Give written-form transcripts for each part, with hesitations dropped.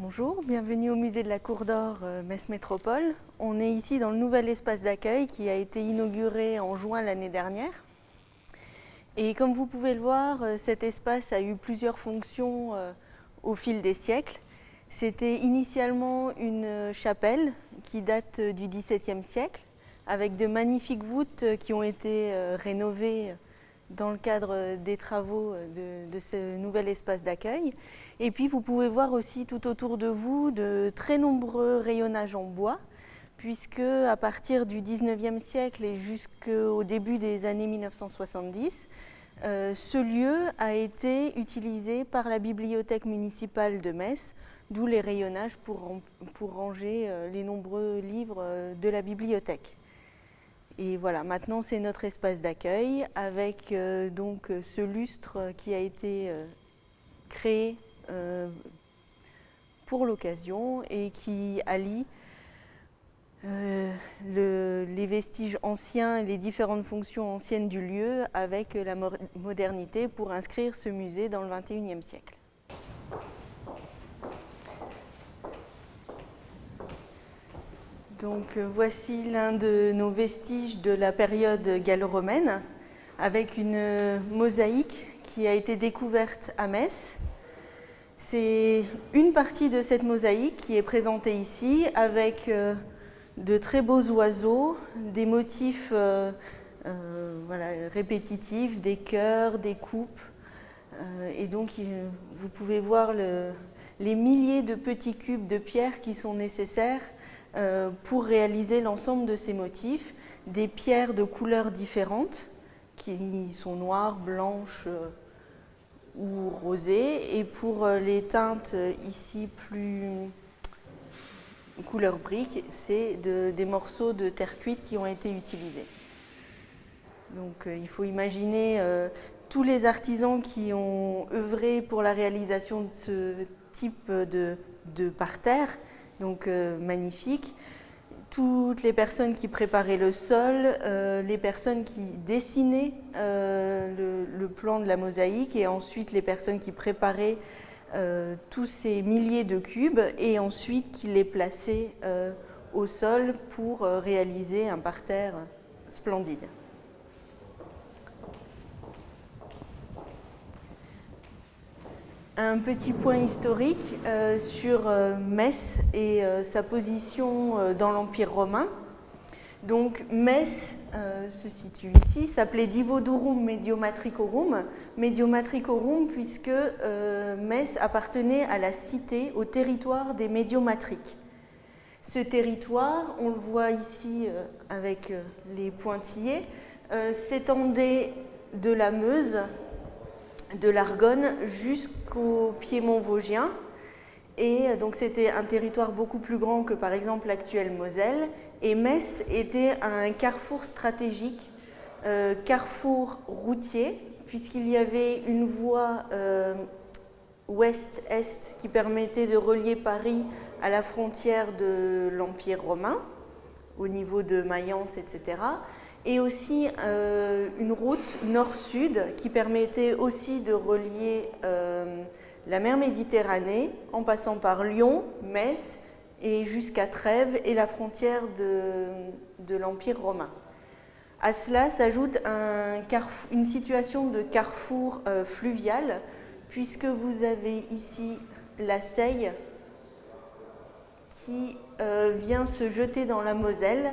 Bonjour, bienvenue au musée de la Cour d'Or Metz Métropole. On est ici dans le nouvel espace d'accueil qui a été inauguré en juin l'année dernière. Et comme vous pouvez le voir, cet espace a eu plusieurs fonctions au fil des siècles. C'était initialement une chapelle qui date du XVIIe siècle, avec de magnifiques voûtes qui ont été rénovées dans le cadre des travaux de ce nouvel espace d'accueil. Et puis vous pouvez voir aussi tout autour de vous de très nombreux rayonnages en bois, puisque à partir du XIXe siècle et jusqu'au début des années 1970, ce lieu a été utilisé par la bibliothèque municipale de Metz, d'où les rayonnages pour ranger les nombreux livres de la bibliothèque. Et voilà, maintenant c'est notre espace d'accueil avec donc ce lustre qui a été créé pour l'occasion et qui allie les vestiges anciens et les différentes fonctions anciennes du lieu avec la modernité pour inscrire ce musée dans le XXIe siècle. Donc voici l'un de nos vestiges de la période gallo-romaine avec une mosaïque qui a été découverte à Metz. C'est une partie de cette mosaïque qui est présentée ici avec de très beaux oiseaux, des motifs répétitifs, des cœurs, des coupes. Et donc vous pouvez voir les milliers de petits cubes de pierre qui sont nécessaires pour réaliser l'ensemble de ces motifs, des pierres de couleurs différentes qui sont noires, blanches ou rosées, et pour les teintes ici plus couleur brique, c'est des morceaux de terre cuite qui ont été utilisés. Donc il faut imaginer tous les artisans qui ont œuvré pour la réalisation de ce type de parterre, donc magnifique. Toutes les personnes qui préparaient le sol, les personnes qui dessinaient le plan de la mosaïque et ensuite les personnes qui préparaient tous ces milliers de cubes et ensuite qui les plaçaient au sol pour réaliser un parterre splendide. Un petit point historique sur Metz et sa position dans l'Empire romain. Donc Metz se situe ici, s'appelait Divodurum Mediomatricorum. Mediomatricorum puisque Metz appartenait à la cité, au territoire des Médiomatriques. Ce territoire, on le voit ici avec les pointillés, s'étendait de la Meuse, de l'Argonne jusqu'au Piémont vosgien. Et donc c'était un territoire beaucoup plus grand que par exemple l'actuelle Moselle. Et Metz était un carrefour stratégique, carrefour routier, puisqu'il y avait une voie ouest-est qui permettait de relier Paris à la frontière de l'Empire romain, au niveau de Mayence, etc. Et aussi une route nord-sud qui permettait aussi de relier la mer Méditerranée en passant par Lyon, Metz et jusqu'à Trèves et la frontière de l'Empire romain. À cela s'ajoute une situation de carrefour fluvial puisque vous avez ici la Seille qui vient se jeter dans la Moselle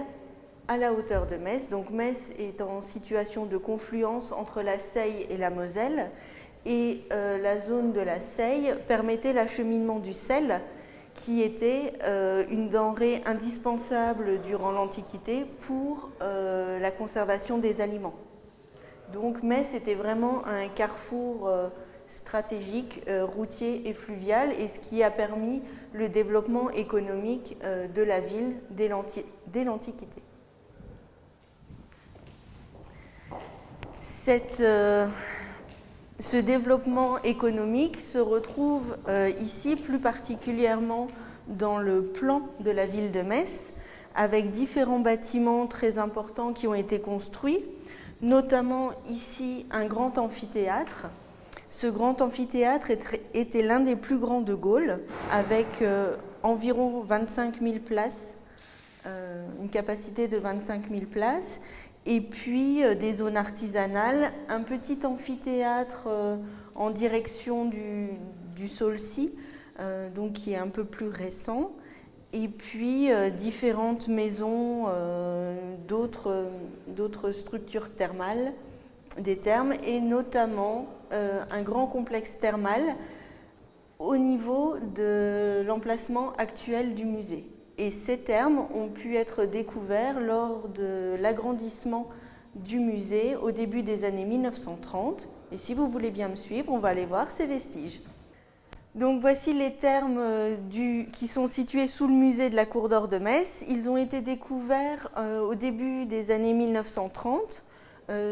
à la hauteur de Metz. Donc Metz est en situation de confluence entre la Seille et la Moselle et la zone de la Seille permettait l'acheminement du sel qui était une denrée indispensable durant l'Antiquité pour la conservation des aliments. Donc Metz était vraiment un carrefour stratégique, routier et fluvial, et ce qui a permis le développement économique de la ville dès l'Antiquité. Ce développement économique se retrouve ici plus particulièrement dans le plan de la ville de Metz, avec différents bâtiments très importants qui ont été construits, notamment ici un grand amphithéâtre Ce grand amphithéâtre était l'un des plus grands de Gaulle, avec environ 25 000 places, une capacité de 25 000 places, et puis des zones artisanales, un petit amphithéâtre en direction du Saulcy, donc qui est un peu plus récent, et puis différentes maisons, d'autres structures thermales, des thermes, et notamment un grand complexe thermal au niveau de l'emplacement actuel du musée. Et ces thermes ont pu être découverts lors de l'agrandissement du musée au début des années 1930. Et si vous voulez bien me suivre, on va aller voir ces vestiges. Donc voici les thermes qui sont situés sous le musée de la Cour d'Or de Metz. Ils ont été découverts au début des années 1930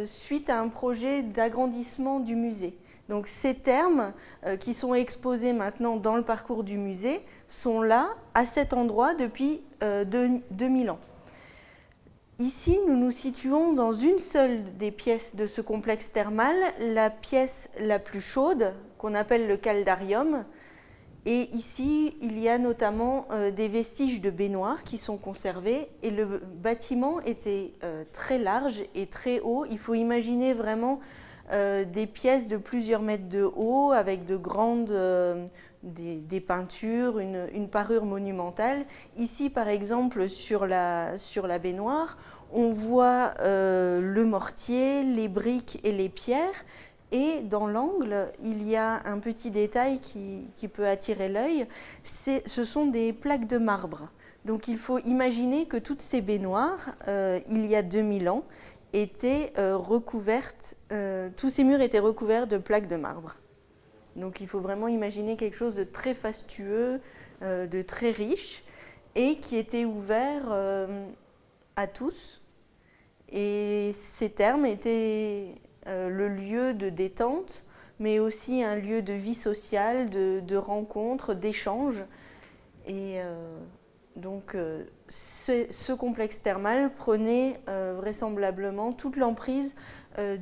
suite à un projet d'agrandissement du musée. Donc ces thermes qui sont exposés maintenant dans le parcours du musée sont là, à cet endroit, depuis 2000 ans. Ici, nous nous situons dans une seule des pièces de ce complexe thermal, la pièce la plus chaude, qu'on appelle le caldarium. Et ici, il y a notamment des vestiges de baignoires qui sont conservés. Et le bâtiment était très large et très haut. Il faut imaginer vraiment des pièces de plusieurs mètres de haut, avec de grandes des peintures, une parure monumentale. Ici, par exemple, sur la baignoire, on voit le mortier, les briques et les pierres. Et dans l'angle, il y a un petit détail qui peut attirer l'œil, ce sont des plaques de marbre. Donc il faut imaginer que toutes ces baignoires, il y a 2000 ans, étaient recouvertes, tous ces murs étaient recouverts de plaques de marbre. Donc il faut vraiment imaginer quelque chose de très fastueux, de très riche, et qui était ouvert à tous. Et ces thermes étaient le lieu de détente, mais aussi un lieu de vie sociale, de rencontres, d'échanges. Et donc ce complexe thermal prenait vraisemblablement toute l'emprise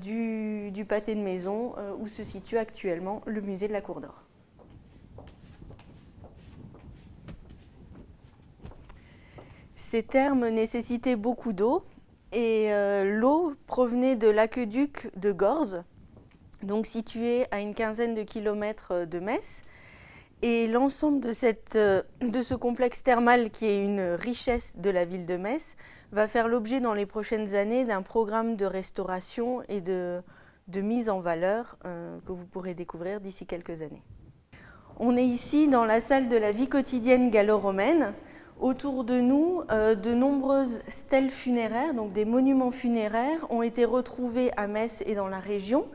du pâté de maison où se situe actuellement le musée de la Cour d'Or. Ces thermes nécessitaient beaucoup d'eau. Et l'eau provenait de l'aqueduc de Gorze, donc situé à une quinzaine de kilomètres de Metz. Et l'ensemble de ce complexe thermal, qui est une richesse de la ville de Metz, va faire l'objet dans les prochaines années d'un programme de restauration et de mise en valeur que vous pourrez découvrir d'ici quelques années. On est ici dans la salle de la vie quotidienne gallo-romaine. Autour de nous, de nombreuses stèles funéraires, donc des monuments funéraires, ont été retrouvés à Metz et dans la région.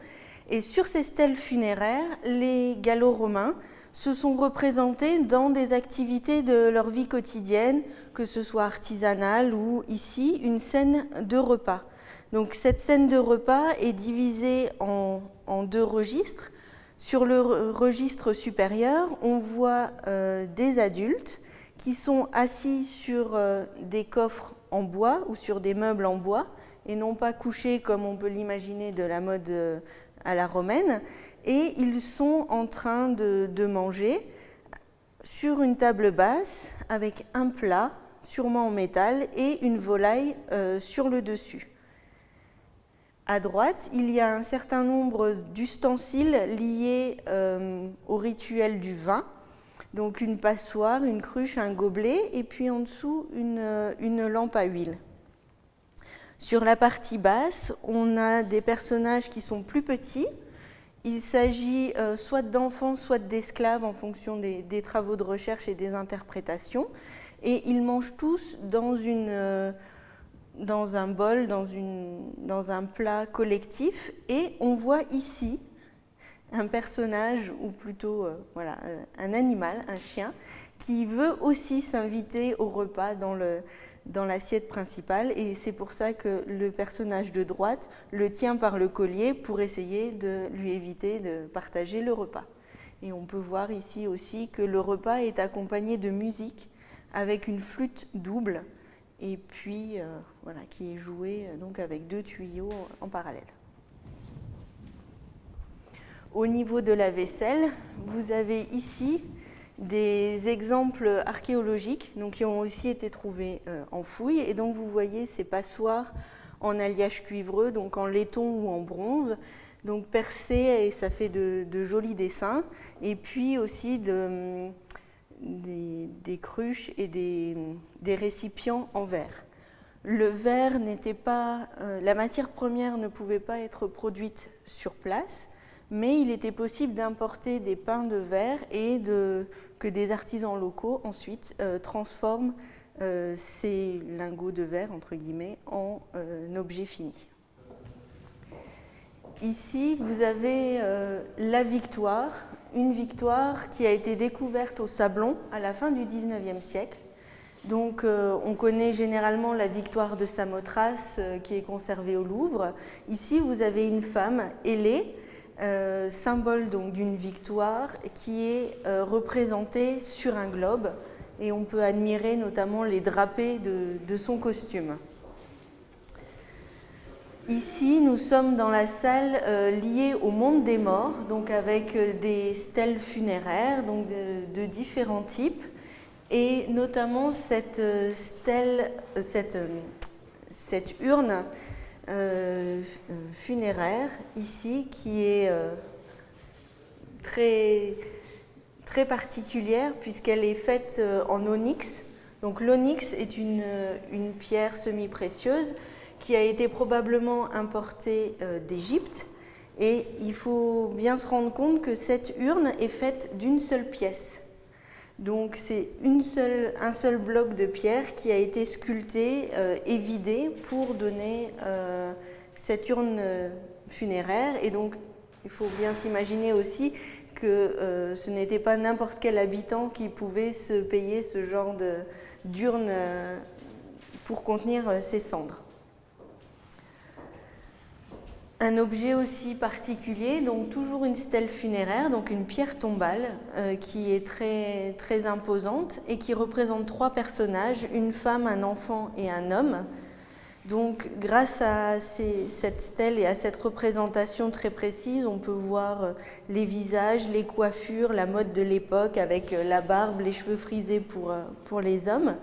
Et sur ces stèles funéraires, les gallo-romains se sont représentés dans des activités de leur vie quotidienne, que ce soit artisanale ou ici, une scène de repas. Donc cette scène de repas est divisée en deux registres. Sur le registre supérieur, on voit des adultes qui sont assis sur des coffres en bois ou sur des meubles en bois et non pas couchés comme on peut l'imaginer de la mode à la romaine. Et ils sont en train de manger sur une table basse avec un plat, sûrement en métal, et une volaille sur le dessus. À droite, il y a un certain nombre d'ustensiles liés au rituel du vin. Donc une passoire, une cruche, un gobelet, et puis en dessous une lampe à huile. Sur la partie basse, on a des personnages qui sont plus petits. Il s'agit soit d'enfants, soit d'esclaves en fonction des travaux de recherche et des interprétations. Et ils mangent tous dans un bol, dans un plat collectif. Et on voit ici un personnage, ou plutôt un animal, un chien, qui veut aussi s'inviter au repas dans l'assiette principale. Et c'est pour ça que le personnage de droite le tient par le collier pour essayer de lui éviter de partager le repas. Et on peut voir ici aussi que le repas est accompagné de musique avec une flûte double, et puis qui est jouée donc avec deux tuyaux en parallèle. Au niveau de la vaisselle, vous avez ici des exemples archéologiques donc, qui ont aussi été trouvés en fouille. Et donc vous voyez ces passoires en alliage cuivreux, donc en laiton ou en bronze, donc percées, et ça fait de jolis dessins. Et puis aussi des cruches et des récipients en verre. Le verre n'était pas, la matière première ne pouvait pas être produite sur place, mais il était possible d'importer des pains de verre et que des artisans locaux ensuite transforment ces lingots de verre entre guillemets en objets finis. Ici, vous avez la victoire, une victoire qui a été découverte au Sablon à la fin du XIXe siècle. Donc, on connaît généralement la victoire de Samothrace qui est conservée au Louvre. Ici, vous avez une femme ailée, symbole donc d'une victoire qui est représentée sur un globe, et on peut admirer notamment les drapés de son costume. Ici, nous sommes dans la salle liée au monde des morts, donc avec des stèles funéraires donc de différents types. Et notamment cette urne funéraire ici qui est très, très particulière puisqu'elle est faite en onyx. Donc l'onyx est une pierre semi-précieuse qui a été probablement importée d'Égypte. Et il faut bien se rendre compte que cette urne est faite d'une seule pièce. Donc c'est un seul bloc de pierre qui a été sculpté et vidé pour donner cette urne funéraire. Et donc il faut bien s'imaginer aussi que ce n'était pas n'importe quel habitant qui pouvait se payer ce genre d'urne pour contenir ses cendres. Un objet aussi particulier, donc toujours une stèle funéraire, donc une pierre tombale qui est très, très imposante et qui représente 3 personnages, une femme, un enfant et un homme. Donc grâce à cette stèle et à cette représentation très précise, on peut voir les visages, les coiffures, la mode de l'époque avec la barbe, les cheveux frisés pour les hommes.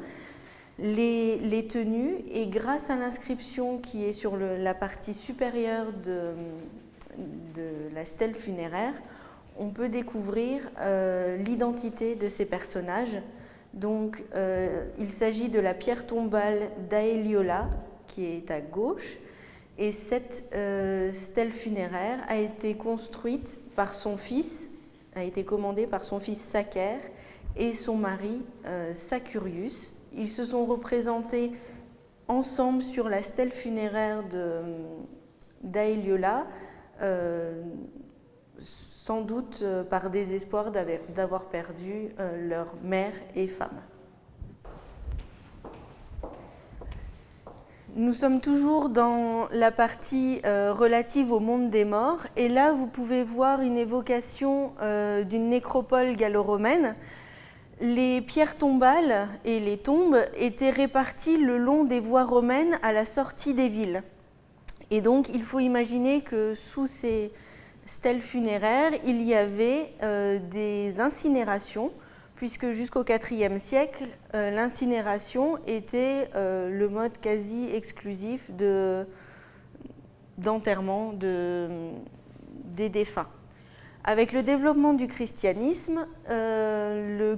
Les tenues, et grâce à l'inscription qui est sur la partie supérieure de la stèle funéraire, on peut découvrir l'identité de ces personnages. Donc, il s'agit de la pierre tombale d'Aeliola, qui est à gauche, et cette stèle funéraire a été construite par son fils, a été commandée par son fils Sacer et son mari Sacurius. Ils se sont représentés ensemble sur la stèle funéraire d'Aeliola, sans doute par désespoir d'avoir perdu leur mère et femme. Nous sommes toujours dans la partie relative au monde des morts, et là vous pouvez voir une évocation d'une nécropole gallo-romaine. Les pierres tombales et les tombes étaient réparties le long des voies romaines à la sortie des villes. Et donc, il faut imaginer que sous ces stèles funéraires, il y avait des incinérations, puisque jusqu'au IVe siècle, l'incinération était le mode quasi exclusif d'enterrement des défunts. Avec le développement du christianisme, le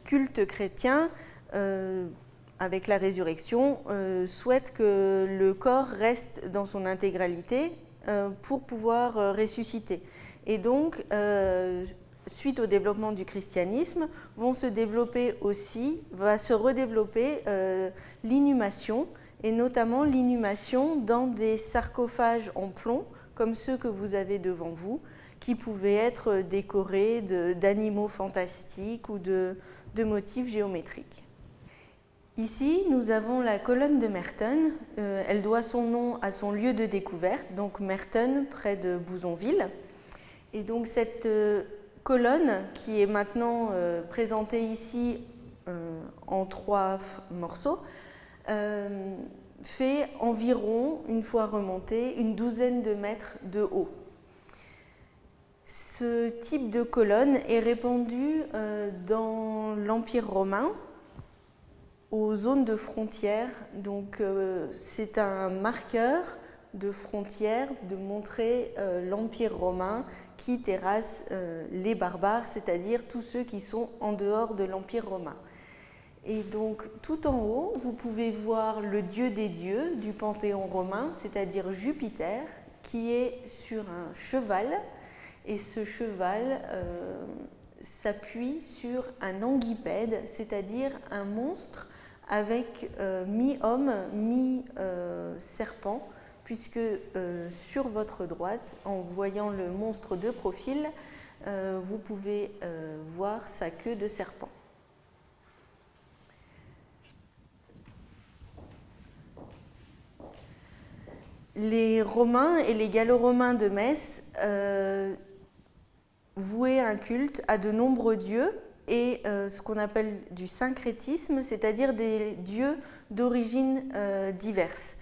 culte chrétien, avec la résurrection, souhaite que le corps reste dans son intégralité pour pouvoir ressusciter. Et donc, suite au développement du christianisme, va se redévelopper l'inhumation, et notamment l'inhumation dans des sarcophages en plomb, comme ceux que vous avez devant vous, qui pouvaient être décorés d'animaux fantastiques ou de motifs géométriques. Ici, nous avons la colonne de Merton. Elle doit son nom à son lieu de découverte, donc Merton, près de Bouzonville. Et donc cette colonne, qui est maintenant présentée ici en 3 morceaux, fait environ, une fois remontée, une douzaine de mètres de haut. Ce type de colonne est répandu dans l'Empire romain, aux zones de frontières. Donc c'est un marqueur de frontières, de montrer l'Empire romain qui terrasse les barbares, c'est-à-dire tous ceux qui sont en dehors de l'Empire romain. Et donc tout en haut, vous pouvez voir le dieu des dieux du panthéon romain, c'est-à-dire Jupiter, qui est sur un cheval. Et ce cheval s'appuie sur un anguipède, c'est-à-dire un monstre avec mi-homme, mi-serpent, puisque sur votre droite, en voyant le monstre de profil, vous pouvez voir sa queue de serpent. Les Romains et les Gallo-Romains de Metz vouaient un culte à de nombreux dieux et ce qu'on appelle du syncrétisme, c'est-à-dire des dieux d'origines diverses.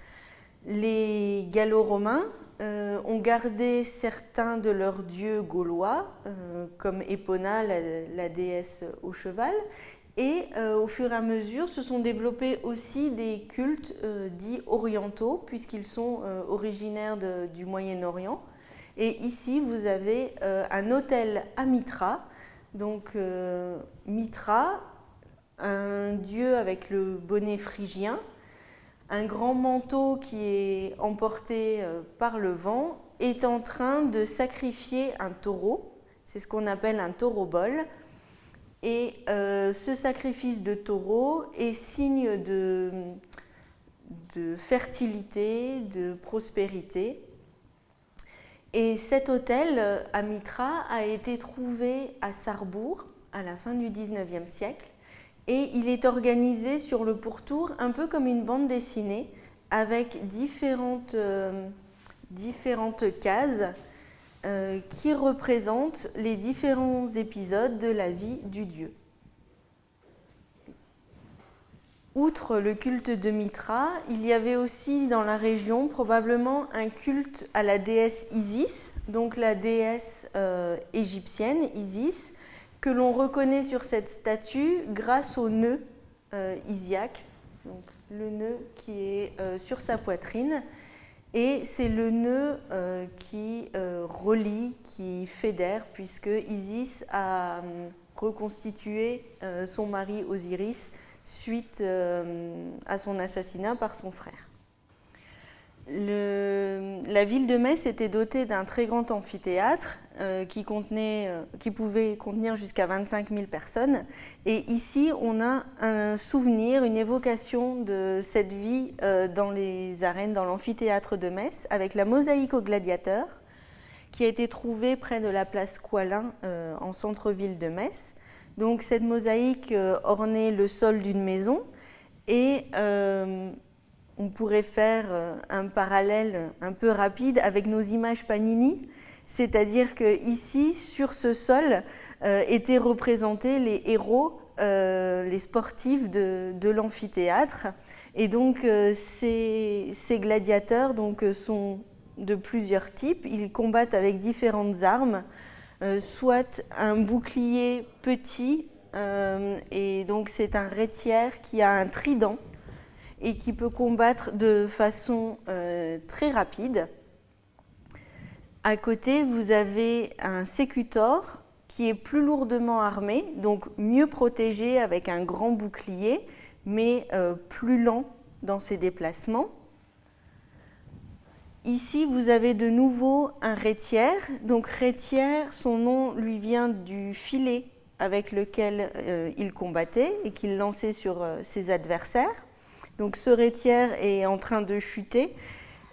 Les Gallo-Romains ont gardé certains de leurs dieux gaulois, comme Epona, la déesse au cheval, et au fur et à mesure se sont développés aussi des cultes dits orientaux, puisqu'ils sont originaires du Moyen-Orient. Et ici, vous avez un autel à Mithra. Donc Mithra, un dieu avec le bonnet phrygien, un grand manteau qui est emporté par le vent, est en train de sacrifier un taureau. C'est ce qu'on appelle un taureau-bol. Et ce sacrifice de taureau est signe de fertilité, de prospérité. Et cet autel à Mithra a été trouvé à Sarrebourg à la fin du XIXe siècle. Et il est organisé sur le pourtour un peu comme une bande dessinée avec différentes cases qui représentent les différents épisodes de la vie du dieu. Outre le culte de Mithra, il y avait aussi dans la région probablement un culte à la déesse Isis, donc la déesse égyptienne Isis, que l'on reconnaît sur cette statue grâce au nœud Isiaque, donc le nœud qui est sur sa poitrine. Et c'est le nœud qui relie, qui fédère, puisque Isis a reconstitué son mari Osiris suite à son assassinat par son frère. La ville de Metz était dotée d'un très grand amphithéâtre qui pouvait contenir jusqu'à 25 000 personnes. Et ici, on a un souvenir, une évocation de cette vie dans les arènes, dans l'amphithéâtre de Metz, avec la mosaïque aux gladiateurs, qui a été trouvée près de la place Coislin, en centre-ville de Metz. Donc cette mosaïque ornait le sol d'une maison et on pourrait faire un parallèle un peu rapide avec nos images Panini, c'est-à-dire qu'ici, sur ce sol, étaient représentés les héros, les sportifs de l'amphithéâtre. Et donc ces gladiateurs sont de plusieurs types, ils combattent avec différentes armes, soit un bouclier petit, et donc c'est un rétiaire qui a un trident et qui peut combattre de façon très rapide. À côté, vous avez un sécutor qui est plus lourdement armé, donc mieux protégé avec un grand bouclier, mais plus lent dans ses déplacements. Ici, vous avez de nouveau un rétiaire. Donc rétiaire, son nom lui vient du filet avec lequel il combattait et qu'il lançait sur ses adversaires. Donc ce rétiaire est en train de chuter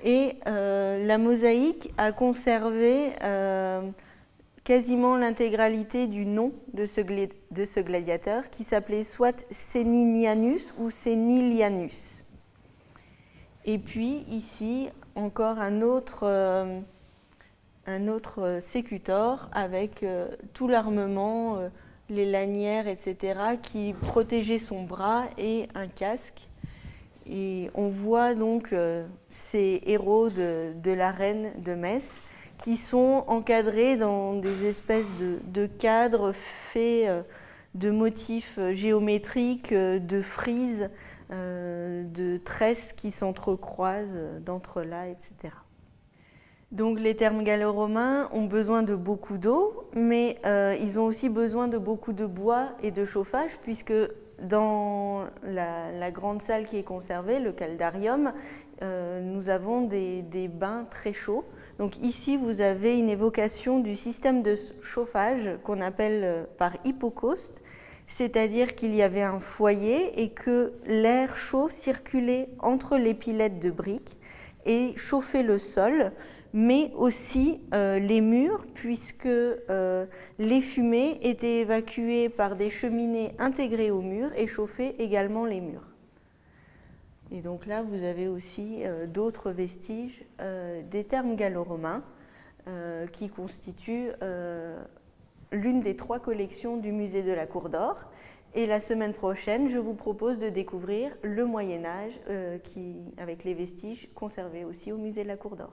et la mosaïque a conservé quasiment l'intégralité du nom de ce gladiateur qui s'appelait soit Seninianus ou Senilianus. Et puis ici, encore un autre sécutor avec tout l'armement, les lanières, etc., qui protégeait son bras et un casque. Et on voit donc ces héros de l'arène de Metz qui sont encadrés dans des espèces de cadres faits de motifs géométriques, de frises, de tresses qui s'entrecroisent, d'entrelacs, etc. Donc les thermes gallo-romains ont besoin de beaucoup d'eau, mais ils ont aussi besoin de beaucoup de bois et de chauffage, puisque dans la grande salle qui est conservée, le caldarium, nous avons des bains très chauds. Donc ici, vous avez une évocation du système de chauffage qu'on appelle par hypocauste, c'est-à-dire qu'il y avait un foyer et que l'air chaud circulait entre les pilettes de briques et chauffait le sol, mais aussi les murs, puisque les fumées étaient évacuées par des cheminées intégrées aux murs et chauffaient également les murs. Et donc là, vous avez aussi d'autres vestiges des thermes gallo-romains qui constituent l'une des 3 collections du musée de la Cour d'Or. Et la semaine prochaine, je vous propose de découvrir le Moyen-Âge avec les vestiges conservés aussi au musée de la Cour d'Or.